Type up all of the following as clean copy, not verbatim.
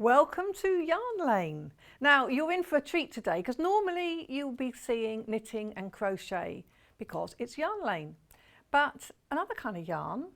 Welcome to Yarn Lane. Now you're in for a treat today because normally you'll be seeing knitting and crochet because it's Yarn Lane. But another kind of yarn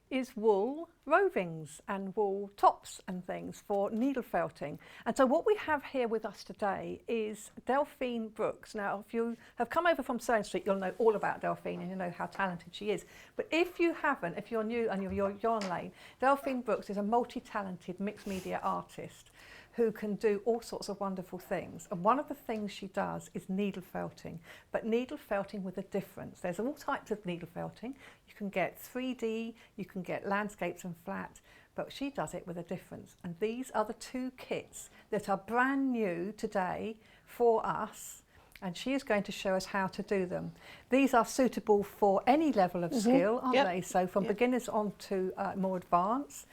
is wool rovings and wool tops and things for needle felting. And so what we have here with us today is Delphine Brooks. Now if you have come over from Sewing Street, you'll know all about Delphine and you know how talented she is. But if you haven't, if you're new and you're Yarn Lane, Delphine Brooks is a multi-talented mixed media artist who can do all sorts of wonderful things. And one of the things she does is needle felting, but needle felting with a difference. There's all types of needle felting. You can get 3D, you can get landscapes and flat, but she does it with a difference. And these are the two kits that are brand new today for us, and she is going to show us how to do them. These are suitable for any level of skill, aren't they? So from beginners on to more advanced.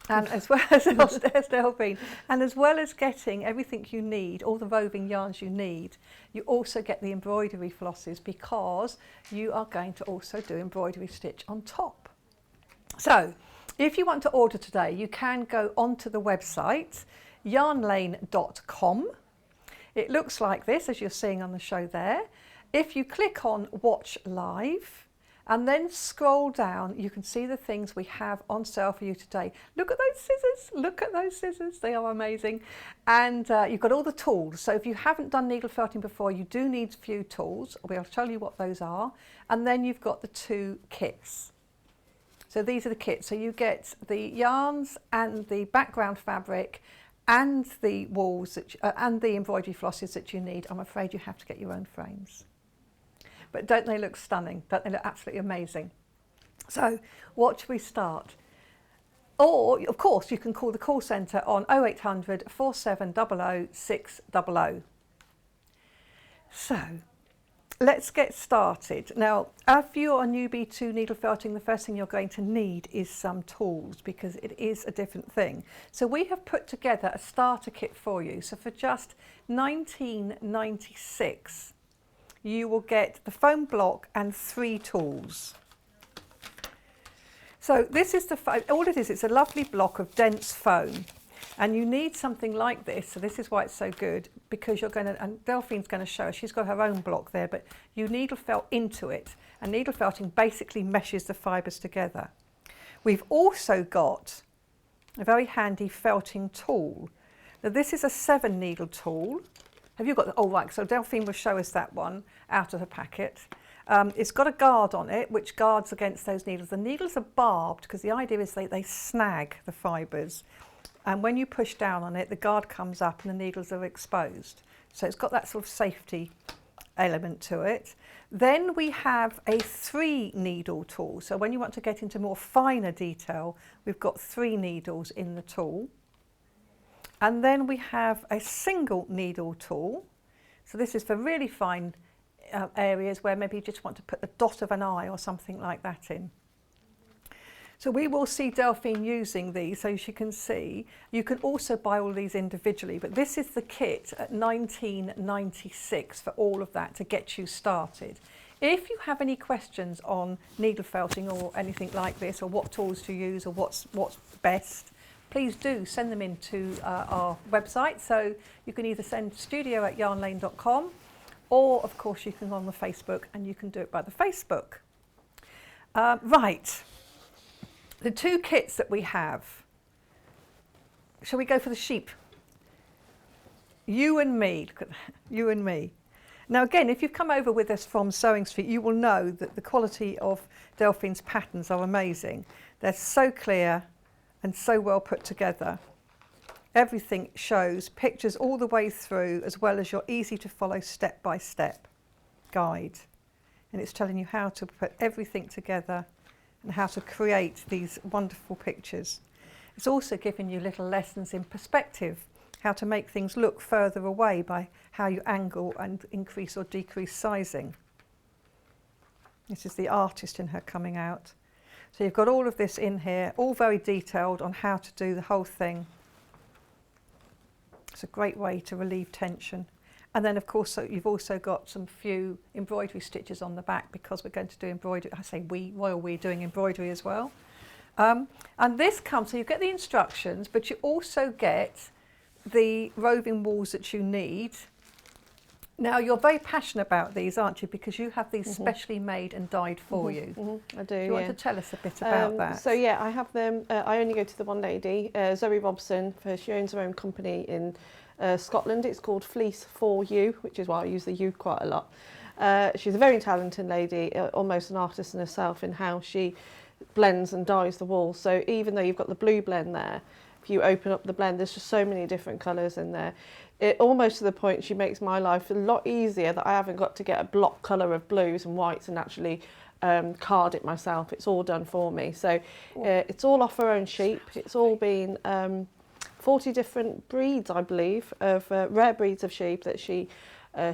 And as well as there's Delphine, and as well as getting everything you need, all the roving yarns you need, you also get the embroidery flosses because you are going to also do embroidery stitch on top. So if you want to order today, you can go onto the website yarnlane.com. It looks like this, as you're seeing on the show there. If you click on Watch Live, and then scroll down, you can see the things we have on sale for you today. Look at those scissors, look at those scissors, they are amazing. And you've got all the tools. So if you haven't done needle felting before, you do need a few tools. We'll show you what those are. And then you've got the two kits. So these are the kits. So you get the yarns and the background fabric and the wools and the embroidery flosses that you need. I'm afraid you have to get your own frames. But don't they look stunning? Don't they look absolutely amazing? So what should we start? Or, of course, you can call the call centre on 0800 4700 600. So let's get started. Now, if you're a newbie to needle felting, the first thing you're going to need is some tools because it is a different thing. So we have put together a starter kit for you. So for just $19.96, you will get the foam block and 3 tools. So this is all it is, it's a lovely block of dense foam. And you need something like this, so this is why it's so good, because you're going to, and Delphine's going to show us, she's got her own block there, but you needle felt into it. And needle felting basically meshes the fibres together. We've also got a very handy felting tool. Now this is a 7 needle tool. Have you got, oh right, so Delphine will show us that one out of the packet. It's got a guard on it which guards against those needles. The needles are barbed because the idea is they snag the fibres, and when you push down on it the guard comes up and the needles are exposed. So it's got that sort of safety element to it. Then we have a 3 needle tool. So when you want to get into more finer detail, we've got 3 needles in the tool. And then we have a single needle tool. So this is for really fine areas where maybe you just want to put the dot of an eye or something like that in. So we will see Delphine using these so you can see. You can also buy all these individually, but this is the kit at $19.96 for all of that to get you started. If you have any questions on needle felting or anything like this, or what tools to use or what's best, please do send them in to our website. So you can either send studio@yarnlane.com, or of course you can go on the Facebook and you can do it by the Facebook. Right, the 2 kits that we have. Shall we go for the sheep? You and me, look at that, you and me. Now again, if you've come over with us from Sewing Street, you will know that the quality of Delphine's patterns are amazing. They're so clear and so well put together. Everything shows pictures all the way through, as well as your easy to follow step-by-step guide. And it's telling you how to put everything together and how to create these wonderful pictures. It's also giving you little lessons in perspective, how to make things look further away by how you angle and increase or decrease sizing. This is the artist in her coming out. So you've got all of this in here, all very detailed on how to do the whole thing. It's a great way to relieve tension. And then of course you've also got some few embroidery stitches on the back because we're going to do embroidery. I say we, royal we, doing embroidery as well. And this comes, so you get the instructions, but you also get the roving walls that you need. Now, you're very passionate about these, aren't you? Because you have these specially made and dyed for you. I do, Do you want to tell us a bit about that? So yeah, I have them. I only go to the one lady, Zoe Robson. She owns her own company in Scotland. It's called Fleece for You, which is why I use the U quite a lot. She's a very talented lady, almost an artist in herself in how she blends and dyes the wool. So even though you've got the blue blend there, if you open up the blend, there's just so many different colours in there. It almost to the point she makes my life a lot easier that I haven't got to get a block colour of blues and whites and actually card it myself. It's all done for me. So it's all off her own sheep. It's all been 40 different breeds, I believe, of rare breeds of sheep that she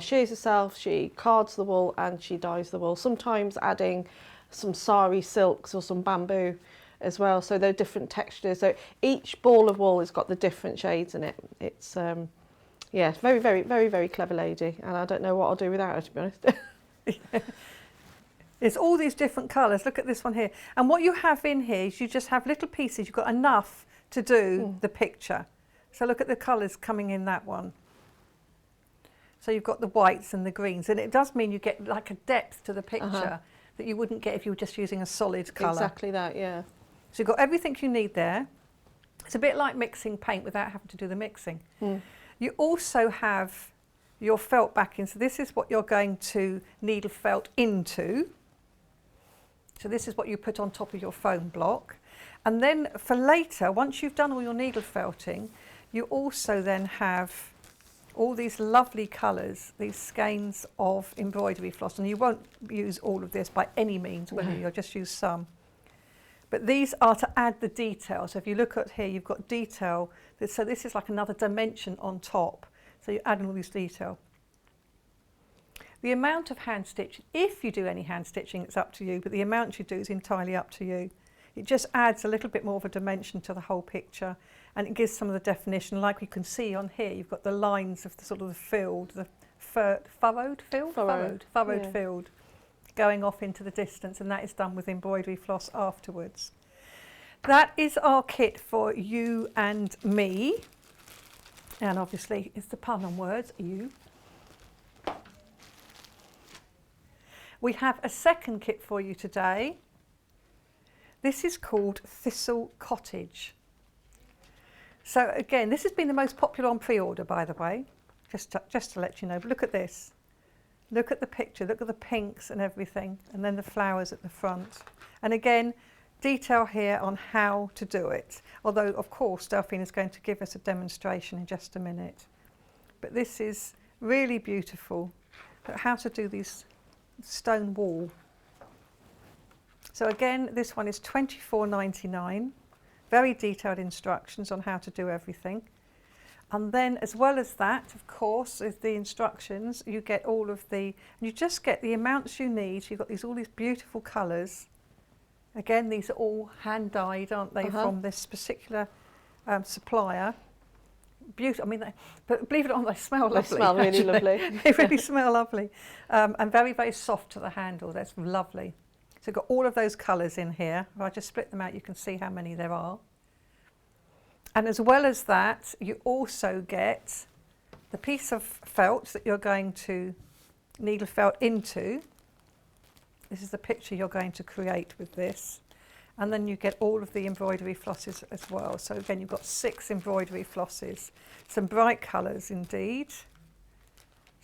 shears herself, she cards the wool and she dyes the wool, sometimes adding some sari silks or some bamboo as well. So they're different textures. So each ball of wool has got the different shades in it. It's yeah, very, very, very, very clever lady, and I don't know what I'll do without her, to be honest. It's all these different colours. Look at this one here. And what you have in here is you just have little pieces. You've got enough to do the picture. So look at the colours coming in that one. So you've got the whites and the greens, and it does mean you get like a depth to the picture that you wouldn't get if you were just using a solid colour. Exactly that, yeah. So you've got everything you need there. It's a bit like mixing paint without having to do the mixing. You also have your felt backing. So this is what you're going to needle felt into. So this is what you put on top of your foam block. And then for later, once you've done all your needle felting, you also then have all these lovely colours, these skeins of embroidery floss. And you won't use all of this by any means, will you? You'll just use some. But these are to add the detail. So if you look at here, you've got detail. So this is like another dimension on top. So you're adding all this detail. The amount of hand stitching, if you do any hand stitching, it's up to you, but the amount you do is entirely up to you. It just adds a little bit more of a dimension to the whole picture, and it gives some of the definition. Like you can see on here, you've got the lines of the sort of the field, the furrowed field going off into the distance, and that is done with embroidery floss afterwards. That is our kit for you and me, and obviously it's the pun on words, you. We have a second kit for you today. This is called Thistle Cottage. So again, this has been the most popular on pre-order, by the way, just to let you know. But look at this. Look at the picture, look at the pinks and everything, and then the flowers at the front. And again, detail here on how to do it. Although, of course, Delphine is going to give us a demonstration in just a minute. But this is really beautiful, how to do these stone wool. So again, this one is £24.99. Very detailed instructions on how to do everything. And then as well as that, of course, is the instructions, you get all of the, you just get the amounts you need. You've got all these beautiful colours. Again, these are all hand dyed, aren't they, from this particular supplier. Beautiful. I mean, but believe it or not, they smell lovely. They smell really lovely. They really smell lovely. And very, very soft to the handle. That's lovely. So you've got all of those colours in here. If I just split them out, you can see how many there are. And as well as that, you also get the piece of felt that you're going to needle felt into. This is the picture you're going to create with this. And then you get all of the embroidery flosses as well. So again, you've got 6 embroidery flosses. Some bright colours indeed.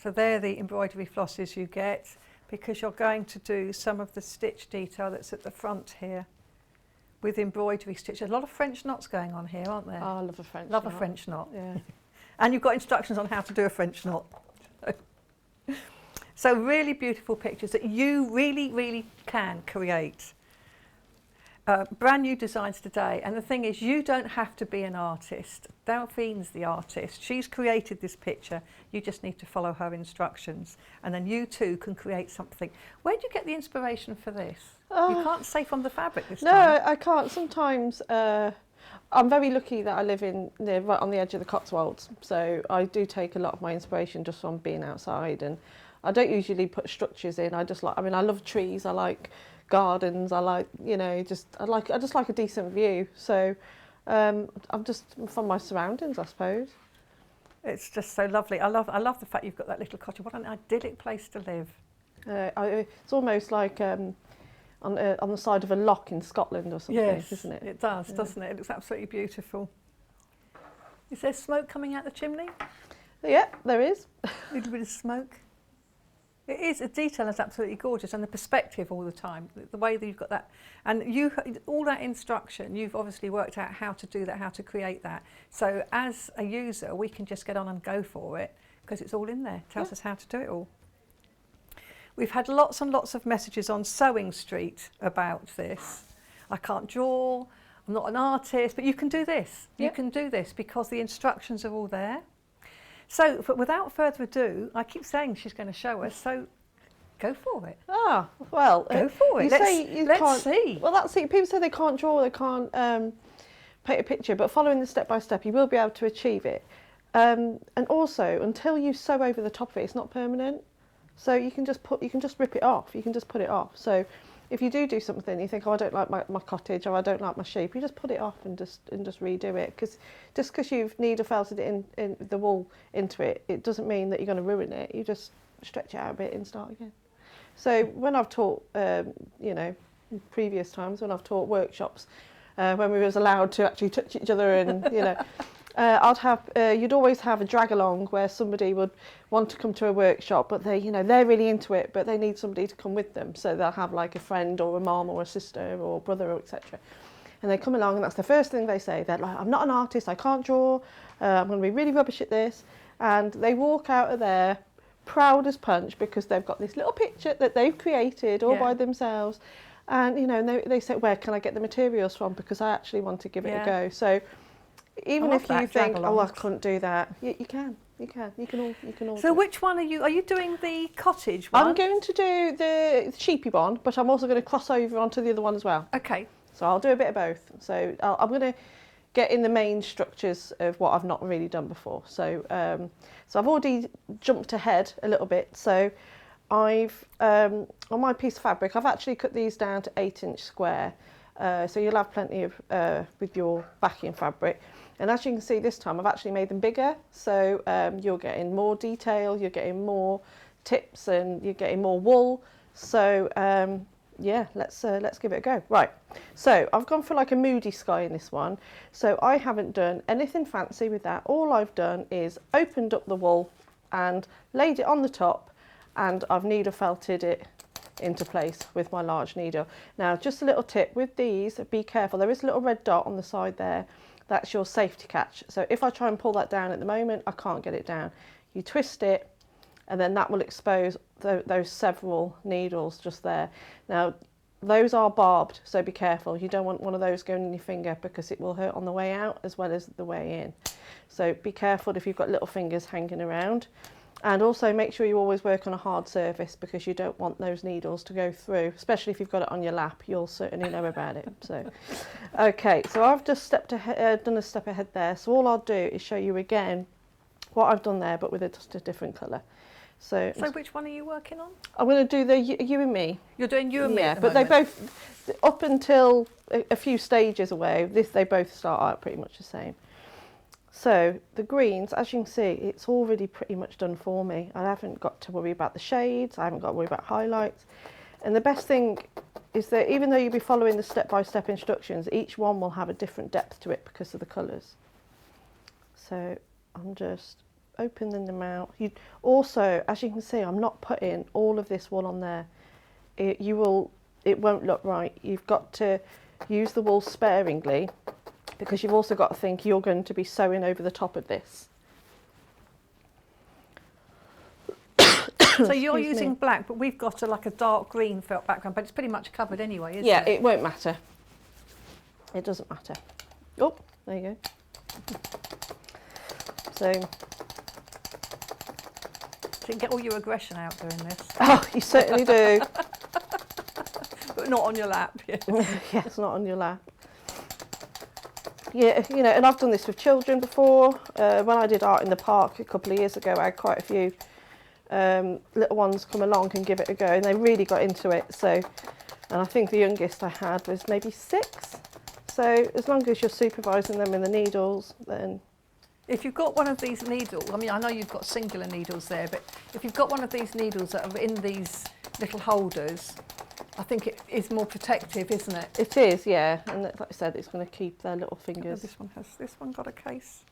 So they're the embroidery flosses you get, because you're going to do some of the stitch detail that's at the front here with embroidery stitch. There's a lot of French knots going on here, aren't there? Oh, I love a French knot. Love a French knot. Yeah. And you've got instructions on how to do a French knot. So really beautiful pictures that you really, really can create. Brand new designs today, and the thing is, you don't have to be an artist. Delphine's the artist. She's created this picture. You just need to follow her instructions, and then you too can create something. Where do you get the inspiration for this? You can't say from the fabric this time. No, I can't. Sometimes I'm very lucky that I live right on the edge of the Cotswolds, so I do take a lot of my inspiration just from being outside, and I don't usually put structures in. I just I love trees. I like gardens. I like, I just like a decent view. So I'm just from my surroundings, I suppose. It's just so lovely. I love the fact you've got that little cottage. What an idyllic place to live. It's almost like on the side of a loch in Scotland or something, Yes, isn't it? it does, doesn't it? It looks absolutely beautiful. Is there smoke coming out the chimney? Yeah, there is. A little bit of smoke. It is, the detail is absolutely gorgeous, and the perspective all the time, the way that you've got that, and all that instruction, you've obviously worked out how to do that, how to create that. So as a user, we can just get on and go for it, because it's all in there, tells us how to do it all. We've had lots and lots of messages on Sewing Street about this. I can't draw, I'm not an artist, but you can do this. You can do this because the instructions are all there. So, but without further ado, I keep saying she's going to show us, so go for it. Ah, well. Go for it. Let's see. Well, that's it. People say they can't draw, they can't paint a picture, but following the step-by-step, you will be able to achieve it. And also, until you sew over the top of it, it's not permanent. So you can just rip it off. You can just put it off. So if you do something, you think, oh, I don't like my cottage, or I don't like my sheep, you just put it off and just redo it. Because just because you've needle felted it in the wool into it, it doesn't mean that you're going to ruin it. You just stretch it out a bit and start again. So when I've taught, you know, in previous times when I've taught workshops, when we was allowed to actually touch each other and, you know, you'd always have a drag along where somebody would want to come to a workshop, but they're really into it, but they need somebody to come with them. So they'll have like a friend or a mum or a sister or brother or etc. And they come along, and that's the first thing they say. They're like, I'm not an artist, I can't draw, I'm going to be really rubbish at this. And they walk out of there proud as punch because they've got this little picture that they've created all by themselves. And, you know, and they say, where can I get the materials from? Because I actually want to give it a go. So even if you think, oh, I couldn't do that, you can all. So which one are you doing the cottage one? I'm going to do the sheepy one, but I'm also going to cross over onto the other one as well. Okay. So I'll do a bit of both. So I'm going to get in the main structures of what I've not really done before. So so I've already jumped ahead a little bit. So I've on my piece of fabric, I've actually cut these down to 8-inch square. So you'll have plenty of with your backing fabric. And as you can see this time, I've actually made them bigger. So you're getting more detail, you're getting more tips, and you're getting more wool. So yeah, let's give it a go. Right, so I've gone for like a moody sky in this one. So I haven't done anything fancy with that. All I've done is opened up the wool and laid it on the top, and I've needle felted it into place with my large needle. Now, just a little tip with these, be careful. There is a little red dot on the side there. That's your safety catch. So if I try and pull that down at the moment, I can't get it down. You twist it, and then that will expose those several needles just there. Now, those are barbed, so be careful. You don't want one of those going in your finger because it will hurt on the way out as well as the way in. So be careful if you've got little fingers hanging around. And also make sure you always work on a hard surface because you don't want those needles to go through, especially if you've got it on your lap. You'll certainly know about it. So, okay, so I've just done a step ahead there. So all I'll do is show you again what I've done there, but with just a different colour. So which one are you working on? I'm going to do the you and me. You're doing you and me. Yeah, at the but moment. they both, up until a few stages away, they both start out pretty much the same. So the greens, as you can see, it's already pretty much done for me. I haven't got to worry about the shades, I haven't got to worry about highlights. And the best thing is that even though you'll be following the step-by-step instructions, each one will have a different depth to it because of the colours. So I'm just opening them out. You also, as you can see, I'm not putting all of this wool on there. It won't look right. You've got to use the wool sparingly, because you've also got to think you're going to be sewing over the top of this. So you're using black, but we've got like a dark green felt background, but it's pretty much covered anyway, isn't it? Yeah, it won't matter. It doesn't matter. Oh, there you go. So you can get all your aggression out doing this. Oh, you certainly do. But not on your lap. Yeah. Yeah, it's not on your lap. Yeah, you know, and I've done this with children before. When I did art in the park a couple of years ago, I had quite a few little ones come along and give it a go, and they really got into it. So, and I think the youngest I had was maybe 6. So as long as you're supervising them in the needles, then If you've got one of these needles, I mean, I know you've got singular needles there, but if you've got one of these needles that are in these little holders, I think it is more protective, isn't it? It is, yeah. And like I said, it's going to keep their little Oh, fingers. this one got a case.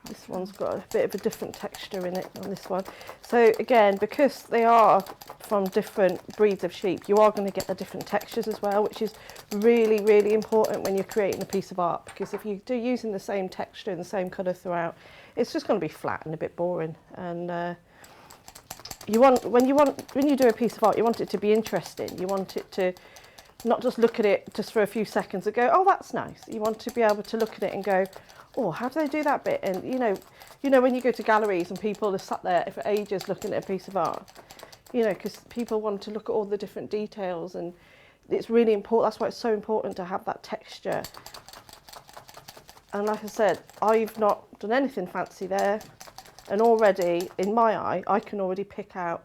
This one's got a bit of a different texture in it on this one. So again, because they are from different breeds of sheep, you are going to get the different textures as well, which is really, really important when you're creating a piece of art, because if you do using the same texture and the same colour throughout, it's just going to be flat and a bit boring. And when you do a piece of art, you want it to be interesting. You want it to not just look at it just for a few seconds and go, oh, that's nice. You want to be able to look at it and go, oh, how do they do that bit? And you know when you go to galleries and people are sat there for ages looking at a piece of art, because people want to look at all the different details, and it's really important. That's why it's so important to have that texture. And like I said, I've not done anything fancy there, and already in my eye, I can already pick out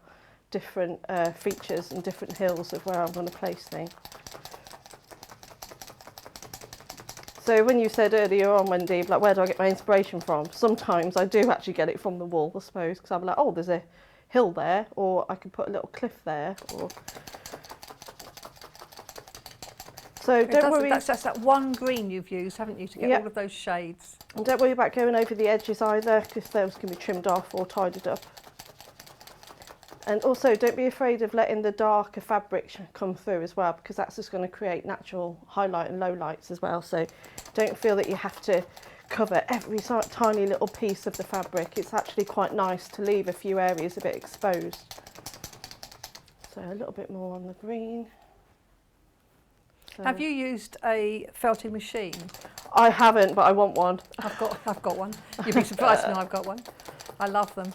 different features and different hills of where I'm going to place things. So when you said earlier on, Wendy, like, where do I get my inspiration from? Sometimes I do actually get it from the wall, I suppose, because I'm like, oh, there's a hill there, or I can put a little cliff there. So don't worry. That's just that one green you've used, haven't you, to get all of those shades? And don't worry about going over the edges either, because those can be trimmed off or tidied up. And also, don't be afraid of letting the darker fabric come through as well, because that's just going to create natural highlight and low lights as well. So don't feel that you have to cover every tiny little piece of the fabric. It's actually quite nice to leave a few areas a bit exposed. So a little bit more on the green. So have you used a felting machine? I haven't, but I want one. I've got one. You'd be surprised to know I've got one. I love them.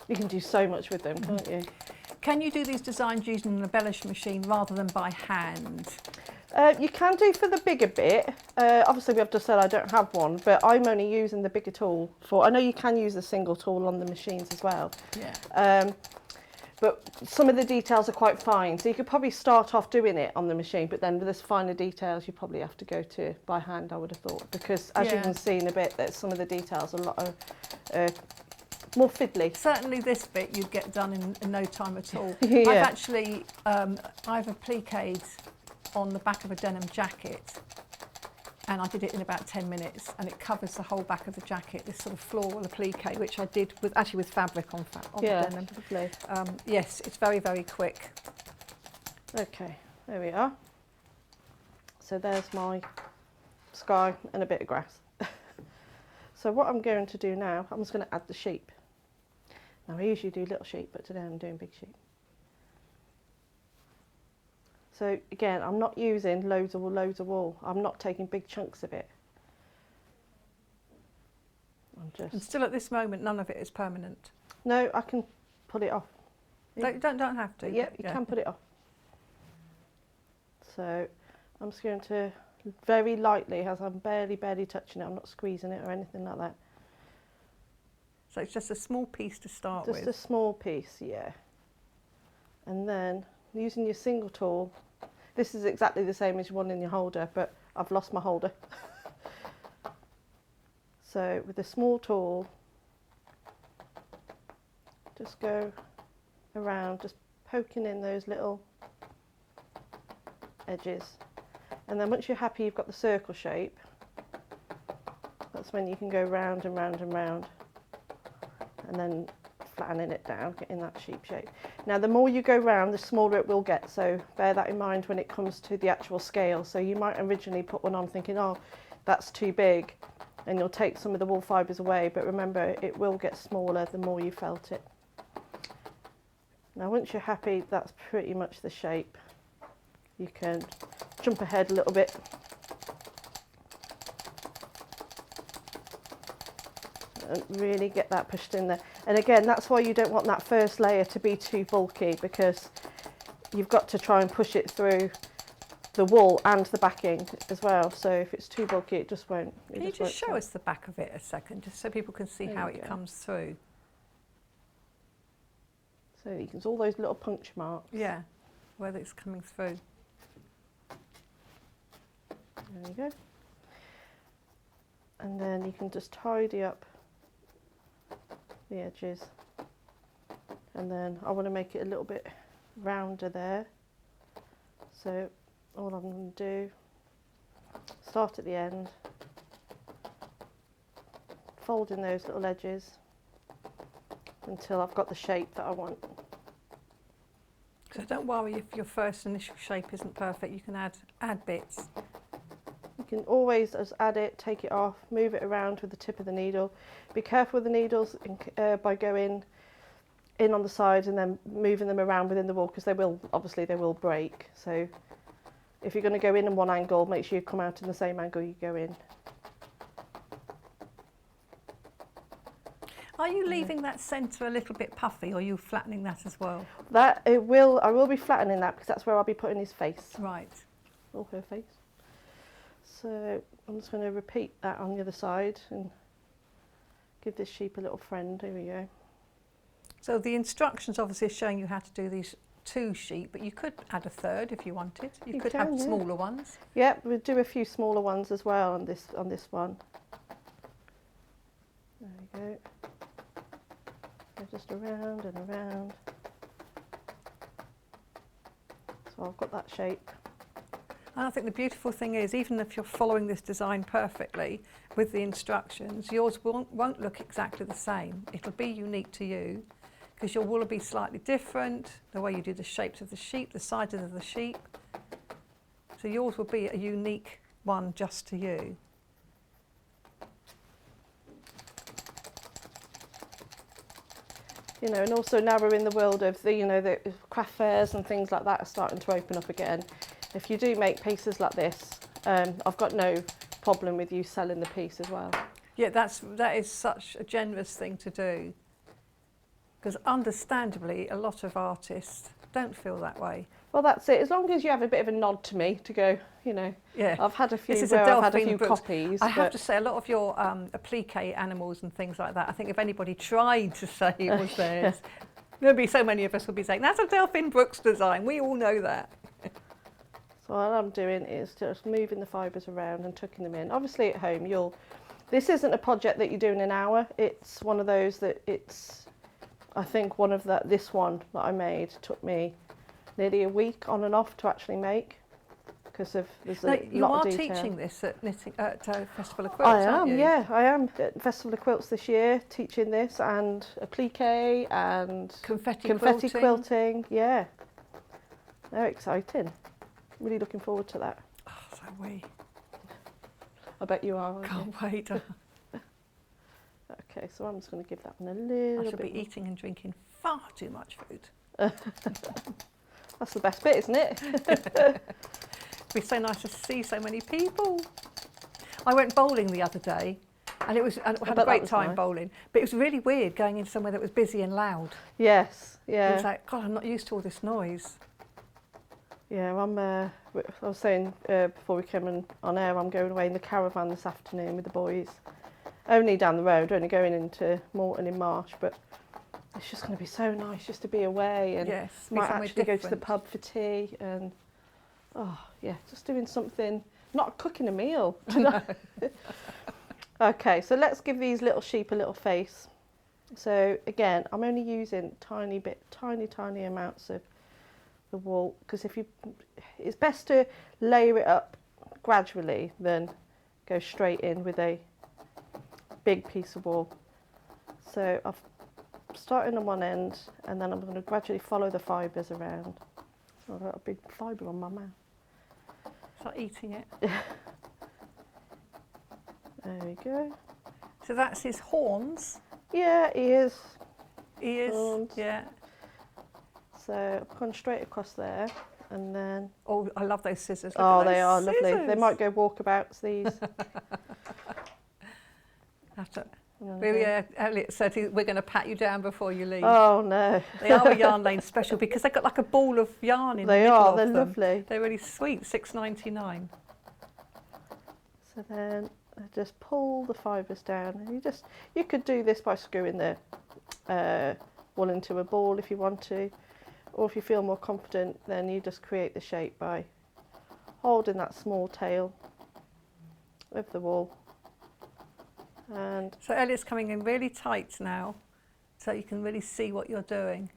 You can do so much with them, can't you? Can you do these designs using an embellish machine rather than by hand? You can do for the bigger bit. Obviously, we have to say I don't have one, but I'm only using the bigger tool for. I know you can use the single tool on the machines as well. Yeah. But some of the details are quite fine, so you could probably start off doing it on the machine, but then with this finer details, you probably have to go to by hand, I would have thought, because as you can see in a bit, that some of the details are a lot of more fiddly. Certainly this bit you'd get done in no time at all. Yeah. I've actually, I've appliqued on the back of a denim jacket, and I did it in about 10 minutes, and it covers the whole back of the jacket, this sort of floral applique, which I did with fabric on the denim. Lovely. Yes, it's very, very quick. Okay, there we are. So there's my sky and a bit of grass. So what I'm going to do now, I'm just going to add the sheep. Now I usually do little sheep, but today I'm doing big sheep. So again, I'm not using loads of wool. I'm not taking big chunks of it. And still at this moment, none of it is permanent. No, I can pull it off. Don't have to. Yeah, you can put it off. So I'm just going to very lightly, as I'm barely touching it, I'm not squeezing it or anything like that. So it's just a small piece to start with. Just a small piece, yeah. And then using your single tool, this is exactly the same as one in your holder, but I've lost my holder. So with a small tool, just go around, just poking in those little edges. And then once you're happy you've got the circle shape, that's when you can go round and round and round, and then flattening it down, getting that sheep shape. Now the more you go round, the smaller it will get, so bear that in mind when it comes to the actual scale. So you might originally put one on thinking, oh, that's too big, and you'll take some of the wool fibres away, but remember, it will get smaller the more you felt it. Now once you're happy, that's pretty much the shape. You can jump ahead a little bit. And really get that pushed in there. And again, that's why you don't want that first layer to be too bulky, because you've got to try and push it through the wool and the backing as well. So if it's too bulky, it just won't. Can you just show us the back of it a second, just so people can see how it comes through? So you can see all those little puncture marks. Yeah, where it's coming through. There you go. and then you can just tidy up the edges, and then I want to make it a little bit rounder there, so all I'm going to do, start at the end, fold in those little edges until I've got the shape that I want. So don't worry if your first initial shape isn't perfect, you can add bits. You can always just add it, take it off, move it around with the tip of the needle. Be careful with the needles by going in on the sides and then moving them around within the wool, because they will break. So if you're going to go in one angle, make sure you come out in the same angle you go in. Are you leaving that centre a little bit puffy, or are you flattening that as well? I will be flattening that because that's where I'll be putting his face. Right. Or her face. So I'm just going to repeat that on the other side and give this sheep a little friend. Here we go. So the instructions obviously are showing you how to do these 2 sheep, but you could add a third if you wanted. You could have smaller ones. Yep, we'll do a few smaller ones as well on this one. There we go. Go just around and around. So I've got that shape. And I think the beautiful thing is, even if you're following this design perfectly with the instructions, yours won't look exactly the same. It'll be unique to you, because your wool will be slightly different, the way you do the shapes of the sheep, the sizes of the sheep. So yours will be a unique one just to you. You know, and also now we're in the world of the craft fairs and things like that are starting to open up again. If you do make pieces like this, I've got no problem with you selling the piece as well. Yeah, that is such a generous thing to do, because understandably a lot of artists don't feel that way. Well, that's it. As long as you have a bit of a nod to me to go, Yeah. I've had a few This is where a I've had a Delphine few Brooks. copies. I have to say, a lot of your applique animals and things like that, I think if anybody tried to say it was theirs, there'd be so many of us would be saying, that's a Delphine Brooks design, we all know that. So all I'm doing is just moving the fibres around and tucking them in. Obviously at home, this isn't a project that you do in an hour. It's one of those that I think this one that I made took me nearly a week on and off to actually make, because there's a lot of detail. You are teaching this at Festival of Quilts, aren't you? Yeah, I am at Festival of Quilts this year, teaching this and applique and Confetti quilting. Yeah, they're exciting. Really looking forward to that. Oh, so we. I bet you are. Can't wait. Okay, so I'm just going to give that one a little bit. I shall be eating and drinking far too much food. That's the best bit, isn't it? It'd be so nice to see so many people. I went bowling the other day, and I had a great time bowling, but it was really weird going into somewhere that was busy and loud. Yes, yeah. It was like, God, I'm not used to all this noise. Yeah, I was saying before we came on air, I'm going away in the caravan this afternoon with the boys. Only down the road, only going into Morton in Marsh, but it's just going to be so nice just to be away, and yes, might actually go to the pub for tea, and just doing something, not cooking a meal. Okay, so let's give these little sheep a little face. So again, I'm only using tiny amounts of the wool, because it's best to layer it up gradually than go straight in with a big piece of wool. So I've starting on one end, and then I'm going to gradually follow the fibres around. So I've got a big fibre on my mouth. Start eating it. There we go. So that's his horns. Yeah, ears. Ears. Horns. Yeah. So I've gone straight across there, and then. Oh, I love those scissors. Look Oh, at those they are scissors. lovely. They might go walkabouts, these. Maybe Elliot said we're going to pat you down before you leave. Oh no. They are a Yarn Lane special because they've got like a ball of yarn in the middle of them. They're lovely. They're really sweet, $6.99. So then I just pull the fibres down, and you could do this by screwing the wool into a ball if you want to, or if you feel more confident, then you just create the shape by holding that small tail of the wool And So Elliot's coming in really tight now, so you can really see what you're doing.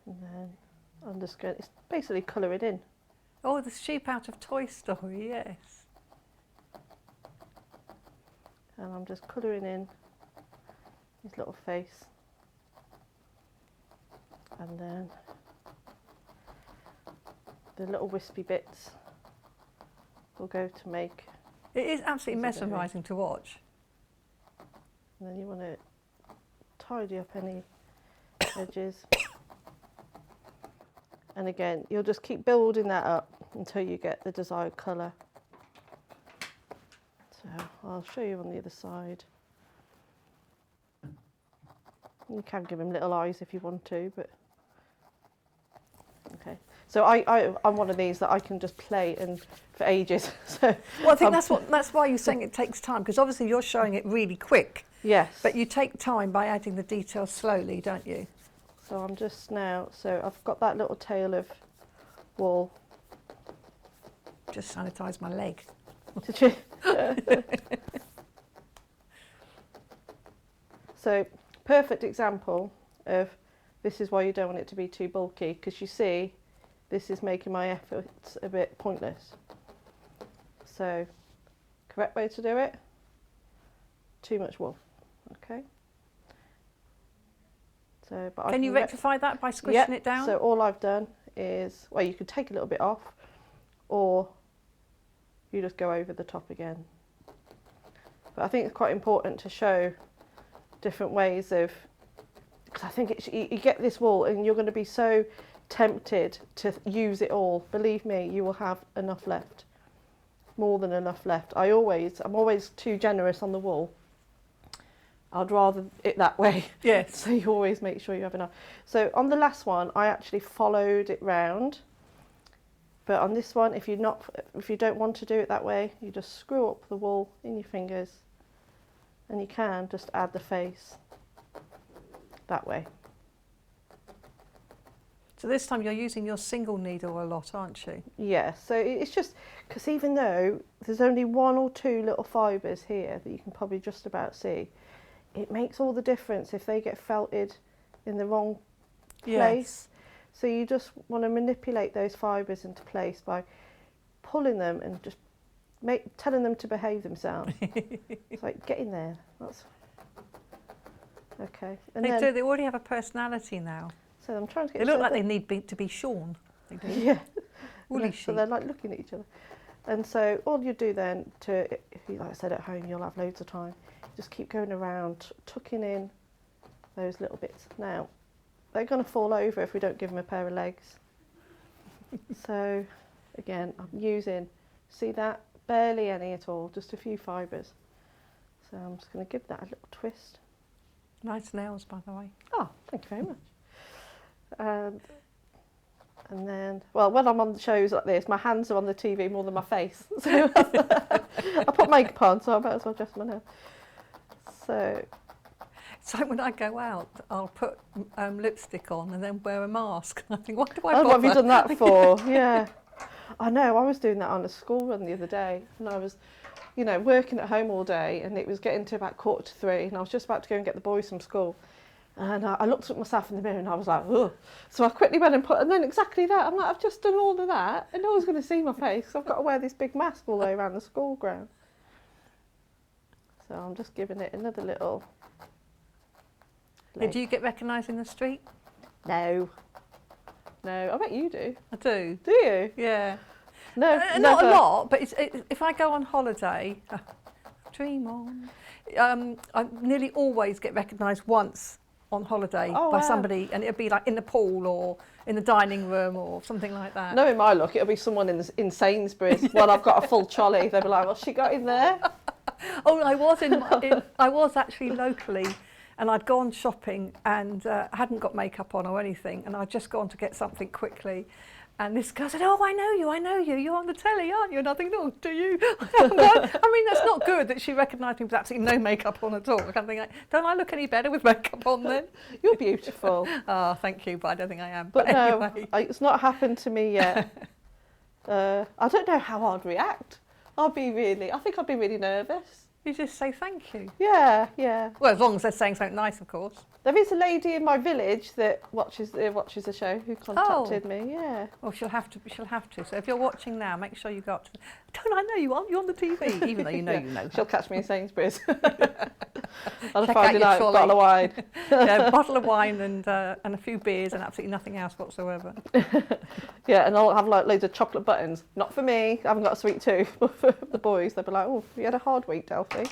And then I'm just going, it's basically colouring in. Oh, the sheep out of Toy Story, yes. And I'm just colouring in his little face. And then the little wispy bits will go to make. It is absolutely Is it very- mesmerising to watch. And then you want to tidy up any edges. And again, you'll just keep building that up until you get the desired colour. So I'll show you on the other side. You can give him little eyes if you want to, but okay. So I'm one of these that I can just play and for ages. So Well, I think that's why you're saying it takes time, because obviously you're showing it really quick, yes. but you take time by adding the details slowly, don't you? So I'm just now. So I've got that little tail of wool. Just sanitise my leg. Did you? So perfect example of this is why you don't want it to be too bulky, because you see this is making my efforts a bit pointless. So correct way to do it, too much wool. Okay. So, but Can you rectify that by squishing it down? So all I've done is, well, you could take a little bit off, or you just go over the top again. But I think it's quite important to show different ways of, because I think you get this wool and you're going to be so tempted to use it all. Believe me, you will have enough left, more than enough left. I'm always too generous on the wool. I'd rather it that way. Yes. So you always make sure you have enough. So on the last one, I actually followed it round. But on this one, if you don't want to do it that way, you just screw up the wool in your fingers, and you can just add the face that way. So this time you're using your single needle a lot, aren't you? Yeah, so it's just, because even though there's only one or two little fibres here that you can probably just about see, it makes all the difference if they get felted in the wrong place. Yes. So you just want to manipulate those fibres into place by pulling them and just telling them to behave themselves. It's like, get in there. That's okay. And They then, do. They already have a personality now. So I'm trying to get. They look like they need to be shorn. They do. Yeah. Woolly So sheep. they're like looking at each other. And so all you do then, if you, like I said, at home, you'll have loads of time. Just keep going around, tucking in those little bits. Now, they're going to fall over if we don't give them a pair of legs. So, again, I'm using, see that? Barely any at all, just a few fibres. So I'm just going to give that a little twist. Nice nails, by the way. Oh, thank you very much. And then, well, when I'm on shows like this, my hands are on the TV more than my face. So I put makeup on, so I might as well dress my nails. So It's like when I go out, I'll put lipstick on and then wear a mask. I think, what do I oh, bother? what have you done that for? Yeah. I know, I was doing that on a school run the other day, and I was, working at home all day, and it was getting to about 2:45, and I was just about to go and get the boys from school. And I looked at myself in the mirror and I was like, ugh. So I quickly went and then exactly that. I'm like, I've just done all of that and no one's going to see my face. So I've got to wear this big mask all the way around the school ground. So I'm just giving it another little. Do you get recognised in the street? No. No, I bet you do. I do. Do you? Yeah. No, not a never. lot, but if I go on holiday, dream on, I nearly always get recognised once on holiday Oh, by wow. somebody, and it'll be like in the pool or in the dining room or something like that. Knowing my luck, it'll be someone in Sainsbury's when I've got a full trolley. They'll be like, well, she got in there. Oh, I was actually locally, and I'd gone shopping and hadn't got makeup on or anything, and I'd just gone to get something quickly. And this girl said, oh, I know you, you're on the telly, aren't you? And I think, no, do you? I mean, that's not good that she recognised me with absolutely no makeup on at all. I kind of think, don't I look any better with makeup on then? You're beautiful. Oh, thank you, but I don't think I am. But no, anyway. it's not happened to me yet. I don't know how I'd react. I think I'd be really nervous. You just say thank you. Yeah, yeah. Well, as long as they're saying something nice, of course. There is a lady in my village that watches the show who contacted me. Yeah. Well, she'll have to. So if you're watching now, make sure you go up to. Don't I know you are? You're on the TV, even though you know you know. She'll catch me in Sainsbury's. On a Check Friday out night, your bottle of wine. Yeah, a bottle of wine and a few beers and absolutely nothing else whatsoever. Yeah, and I'll have like loads of chocolate buttons. Not for me. I haven't got a sweet tooth. But for the boys, they'll be like, "Oh, you had a hard week, Delphine."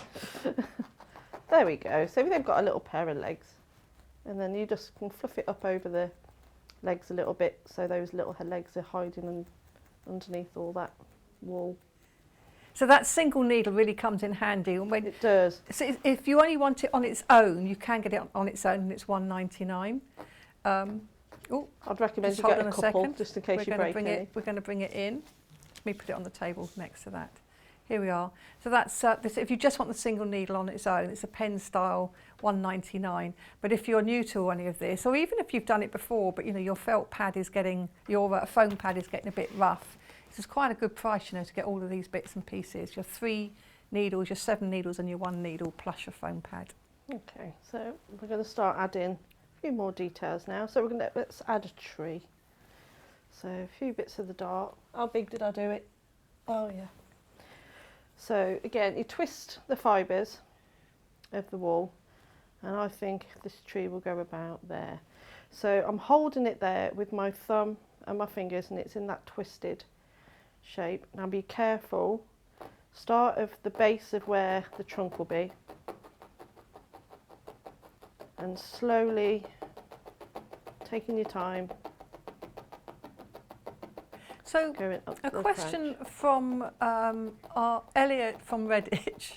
There we go. So they've got a little pair of legs, and then you just can fluff it up over the legs a little bit, so those little legs are hiding underneath all that wool. So that single needle really comes in handy. When It does. So if you only want it on its own, you can get it on its own, and it's $1.99. I'd recommend Just you get hold a on a couple, second. just in case you break any. We're going to bring it in. Let me put it on the table next to that. Here we are. So that's this. If you just want the single needle on its own, it's a pen style, $1.99. But if you're new to any of this, or even if you've done it before, but you know your felt pad is getting, your foam pad is getting a bit rough, this is quite a good price, you know, to get all of these bits and pieces. Your 3 needles, your 7 needles, and your 1 needle plus your foam pad. Okay, so we're going to start adding a few more details now. So let's add a tree. So a few bits of the dart. How big did I do it? Oh yeah. So again, you twist the fibres of the wool, and I think this tree will go about there. So I'm holding it there with my thumb and my fingers, and it's in that twisted shape. Now be careful, start of the base of where the trunk will be, and slowly, taking your time. So a question from our Elliot from Redditch.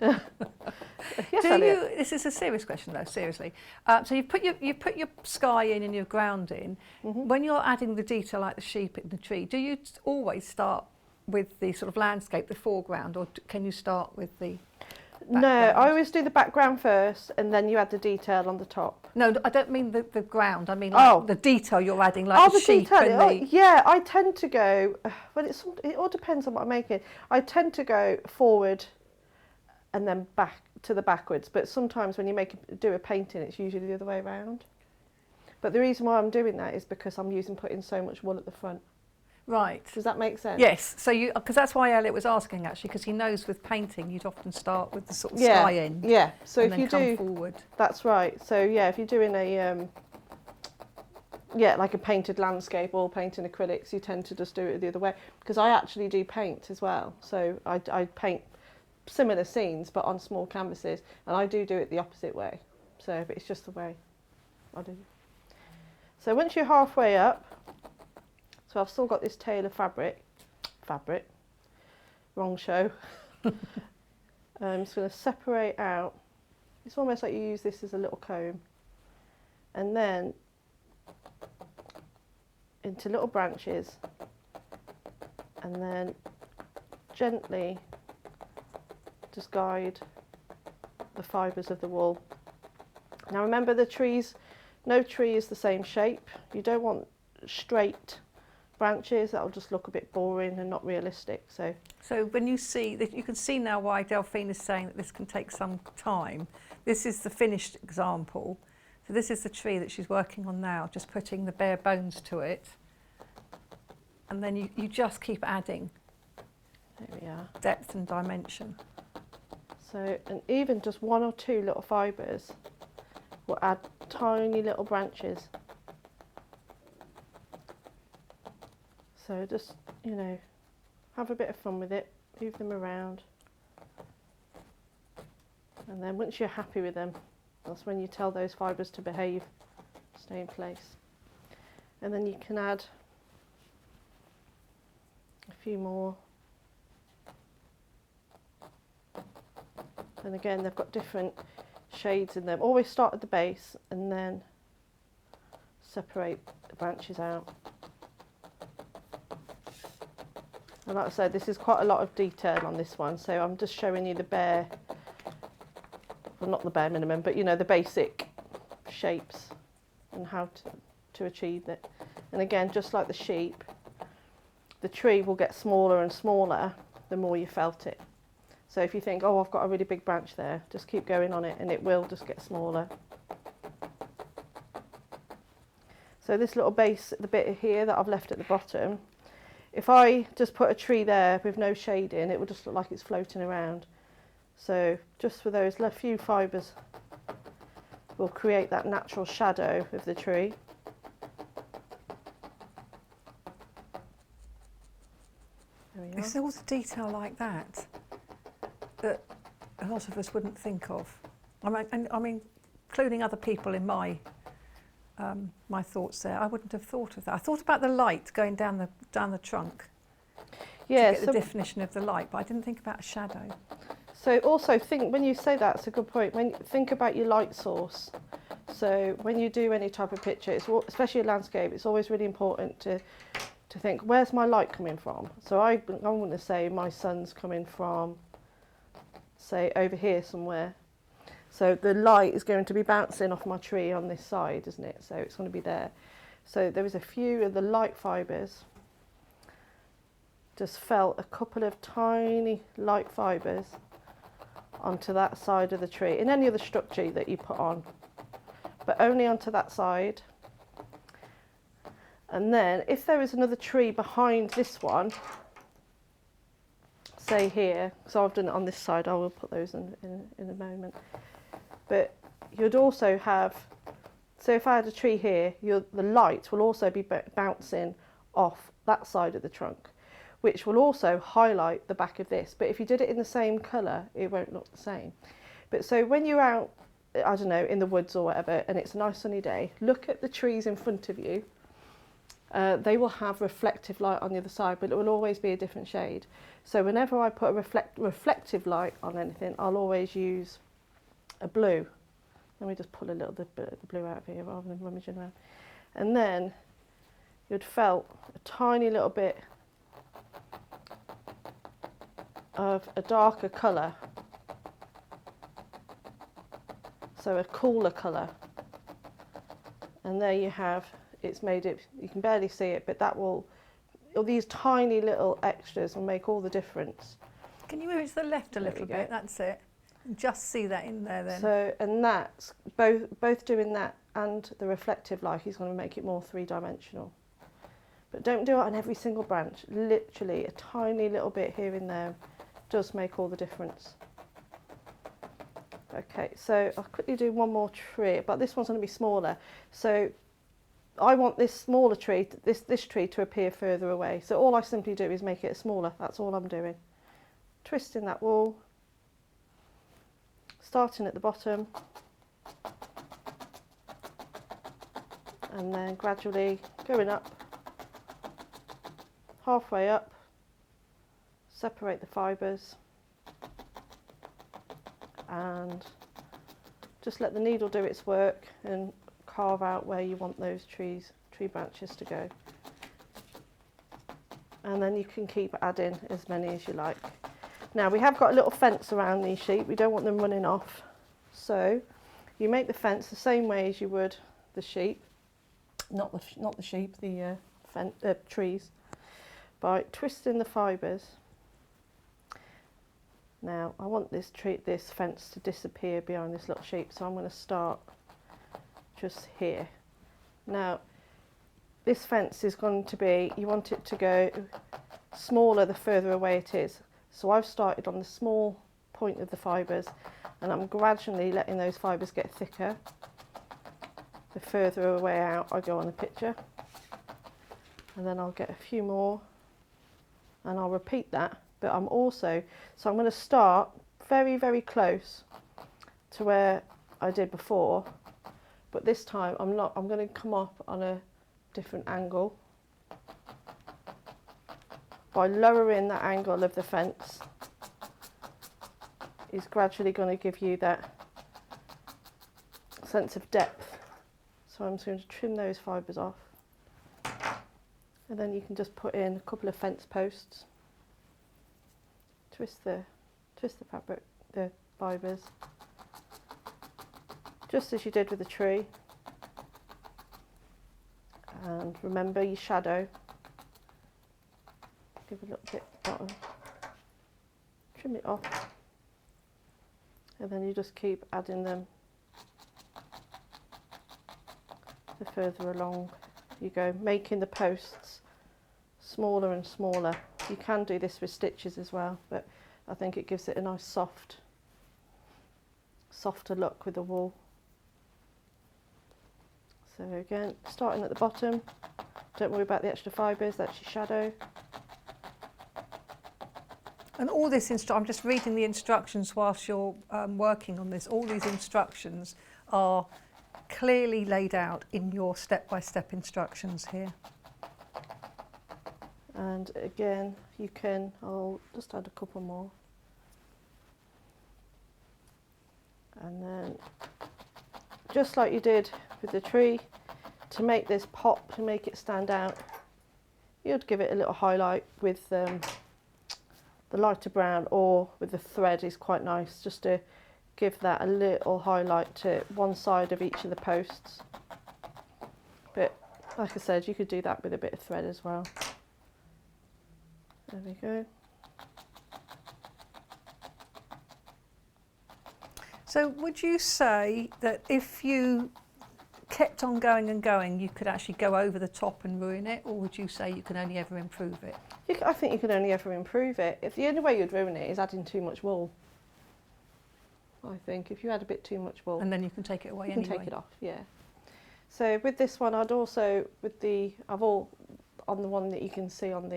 Yes, Elliot. This is a serious question though, seriously. So you put your sky in and your ground in. Mm-hmm. When you're adding the detail like the sheep in the tree, do you always start with the sort of landscape, the foreground, or can you start with the background? No, I always do the background first, and then you add the detail on the top. No, I don't mean the ground. I mean like the detail you're adding, like the sheep detail. and the... Yeah, I tend to go. Well, it all depends on what I'm making. I tend to go forward, and then back to the backwards. But sometimes when you do a painting, it's usually the other way around. But the reason why I'm doing that is because I'm putting so much wool at the front. Right. Does that make sense? Yes. So because that's why Elliot was asking actually, because he knows with painting you'd often start with the sort of sky end. Yeah. So and if then you come do forward. That's right. So yeah, if you're doing a like a painted landscape or painting acrylics, you tend to just do it the other way. Because I actually do paint as well. So I paint similar scenes but on small canvases, and I do it the opposite way. So but it's just the way I do. So once you're halfway up, so I've still got this tail of fabric, wrong show. I'm just going to separate out. It's almost like you use this as a little comb, and then into little branches, and then gently just guide the fibres of the wool. Now remember, no tree is the same shape. You don't want straight branches, that'll just look a bit boring and not realistic. So when you see that, you can see now why Delphine is saying that this can take some time. This is the finished example. So this is the tree that she's working on now, just putting the bare bones to it. And then you just keep adding there we are. Depth and dimension. So, and even just 1 or 2 little fibres will add tiny little branches. So just, you know, have a bit of fun with it, move them around. And then once you're happy with them, that's when you tell those fibres to behave, stay in place. And then you can add a few more. And again, they've got different shades in them. Always start at the base and then separate the branches out. And like I said, this is quite a lot of detail on this one, so I'm just showing you the bare, well, not the bare minimum, but you know, the basic shapes and how to achieve it. And again, just like the sheep, the tree will get smaller and smaller the more you felt it. So if you think, oh, I've got a really big branch there, just keep going on it and it will just get smaller. So this little base, the bit here that I've left at the bottom, if I just put a tree there with no shading, it would just look like it's floating around. So just for those few fibres, we'll create that natural shadow of the tree. There we are. It's all the detail like that that a lot of us wouldn't think of. I mean, including other people in my my thoughts there. I wouldn't have thought of that. I thought about the light going down the trunk. Yeah, to get the definition of the light, but I didn't think about a shadow. So also think, when you say that, it's a good point. Think about your light source. So when you do any type of picture, especially a landscape, it's always really important to think, where's my light coming from? So I'm going to say my sun's coming from, say, over here somewhere. So the light is going to be bouncing off my tree on this side, isn't it? So it's going to be there. So there was a few of the light fibres. Just felt a couple of tiny light fibres onto that side of the tree, in any other structure that you put on, but only onto that side. And then if there is another tree behind this one, say here, so I've done it on this side, I will put those in a moment, but you'd also have, so if I had a tree here, the light will also be bouncing off that side of the trunk, which will also highlight the back of this. But if you did it in the same colour, it won't look the same. But so when you're out, I don't know, in the woods or whatever, and it's a nice sunny day, look at the trees in front of you. They will have reflective light on the other side, but it will always be a different shade. So whenever I put a reflective light on anything, I'll always use a blue. Let me just pull a little bit of the blue out of here rather than rummaging around. And then you'd felt a tiny little bit of a darker colour, so a cooler colour, and there you have, it's made it, you can barely see it, but that will, all these tiny little extras will make all the difference. Can you move it to the left a little bit? That's it. Just see that in there then. So, and that's both doing that and the reflective light is going to make it more three-dimensional. But don't do it on every single branch. Literally a tiny little bit here and there does make all the difference. Okay, so I'll quickly do one more tree, but this one's going to be smaller. So I want this smaller tree, this tree to appear further away. So all I simply do is make it smaller. That's all I'm doing. Twisting that wall, starting at the bottom, and then gradually going up, halfway up, separate the fibres, and just let the needle do its work and carve out where you want those tree branches to go. And then you can keep adding as many as you like. Now we have got a little fence around these sheep, we don't want them running off. So you make the fence the same way as you would the sheep, not the sheep, the trees, by twisting the fibres. Now I want this fence to disappear behind this little sheep, so I'm going to start just here. Now this fence is going to be, you want it to go smaller the further away it is. So I've started on the small point of the fibres and I'm gradually letting those fibres get thicker. The further away out I go on the picture, and then I'll get a few more and I'll repeat that. But I'm also, so I'm going to start very, very close to where I did before, but this time I'm going to come up on a different angle. By lowering that angle of the fence is gradually going to give you that sense of depth. So I'm just going to trim those fibres off, and then you can just put in a couple of fence posts. Twist the fabric, the fibres, just as you did with the tree. And remember your shadow. give a little bit bottom, trim it off, and then you just keep adding them the further along you go, making the posts smaller and smaller. You can do this with stitches as well, but I think it gives it a nice softer look with the wool. So again, starting at the bottom, don't worry about the extra fibres, that's your shadow. And all this, I'm just reading the instructions whilst you're working on this. All these instructions are clearly laid out in your step-by-step instructions here. And again, you can, I'll just add a couple more. And then, just like you did with the tree, to make this pop, to make it stand out, you'd give it a little highlight with the lighter brown, or with the thread is quite nice, just to give that a little highlight to one side of each of the posts. But like I said, you could do that with a bit of thread as well. There we go. So would you say that if you kept on going and going, you could actually go over the top and ruin it, or would you say you can only ever improve it? I think you can only ever improve it. If the only way you'd ruin it is adding too much wool. I think if you add a bit too much wool, and then you can take it away you anyway. can take it off. Yeah. So with this one, I'd also on the one that you can see on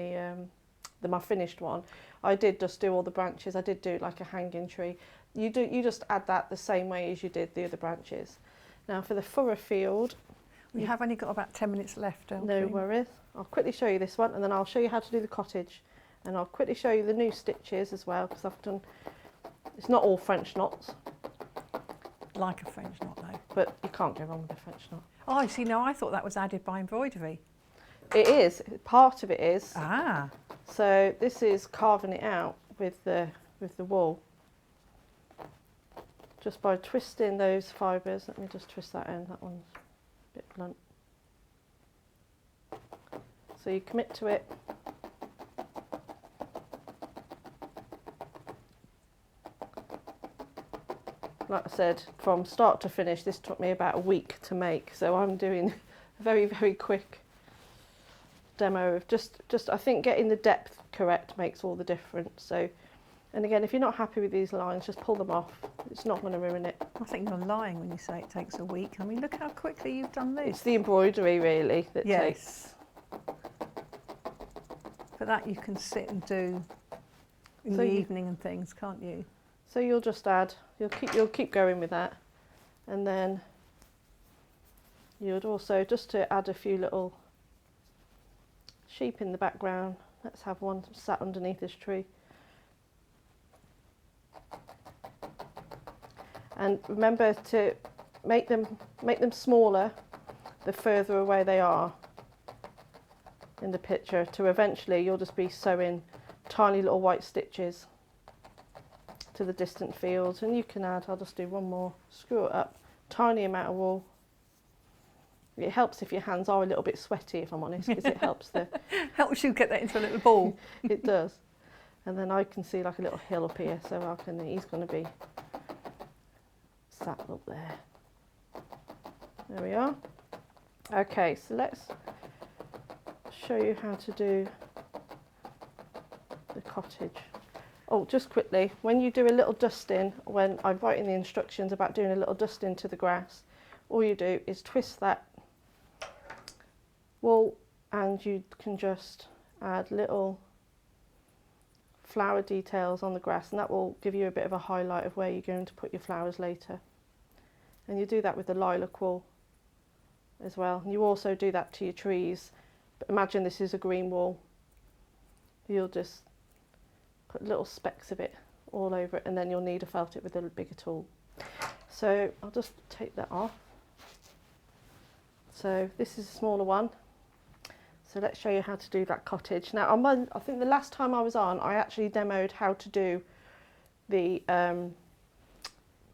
my finished one, I did just do all the branches. I did do like a hanging tree. You just add that the same way as you did the other branches. Now for the furrow field, we have only got about 10 minutes left, Delphine. No worries. I'll quickly show you this one, and then I'll show you how to do the cottage, and I'll quickly show you the new stitches as well, because I've done. It's not all French knots. Like a French knot though. But you can't go wrong with a French knot. Oh, I see. No, I thought that was added by embroidery. It is. Part of it is. Ah. So this is carving it out with the wool. Just by twisting those fibres. Let me just twist that in. That one's a bit blunt. So you commit to it. Like I said, from start to finish, this took me about a week to make. So I'm doing a very, very quick demo of just I think getting the depth correct makes all the difference. So, and again, if you're not happy with these lines, just pull them off. It's not going to ruin it. I think you're lying when you say it takes a week. I mean, look how quickly you've done this. It's the embroidery really that takes. But that you can sit and do in the evening and things, can't you? So you'll just add. You'll keep going with that, and then you'd also, just to add a few little sheep in the background. Let's have one sat underneath this tree. And remember to make them smaller the further away they are in the picture, to eventually you'll just be sewing tiny little white stitches to the distant fields. And you can add, I'll just do one more, screw it up, tiny amount of wool. It helps if your hands are a little bit sweaty, if I'm honest, because it helps helps you get that into a little ball. It does. And then I can see like a little hill up here, so he's going to be sat up there. There we are. Okay, so let's show you how to do the cottage. Oh, just quickly, when you do a little dusting, when I write in the instructions about doing a little dusting to the grass, all you do is twist that wool, and you can just add little flower details on the grass, and that will give you a bit of a highlight of where you're going to put your flowers later. And you do that with the lilac wool as well. And you also do that to your trees. But imagine this is a green wool. You'll just put little specks of it all over it, and then you'll need to felt it with a bigger tool. So I'll just take that off. So this is a smaller one. So let's show you how to do that cottage. Now I think the last time I was on, I actually demoed how to do the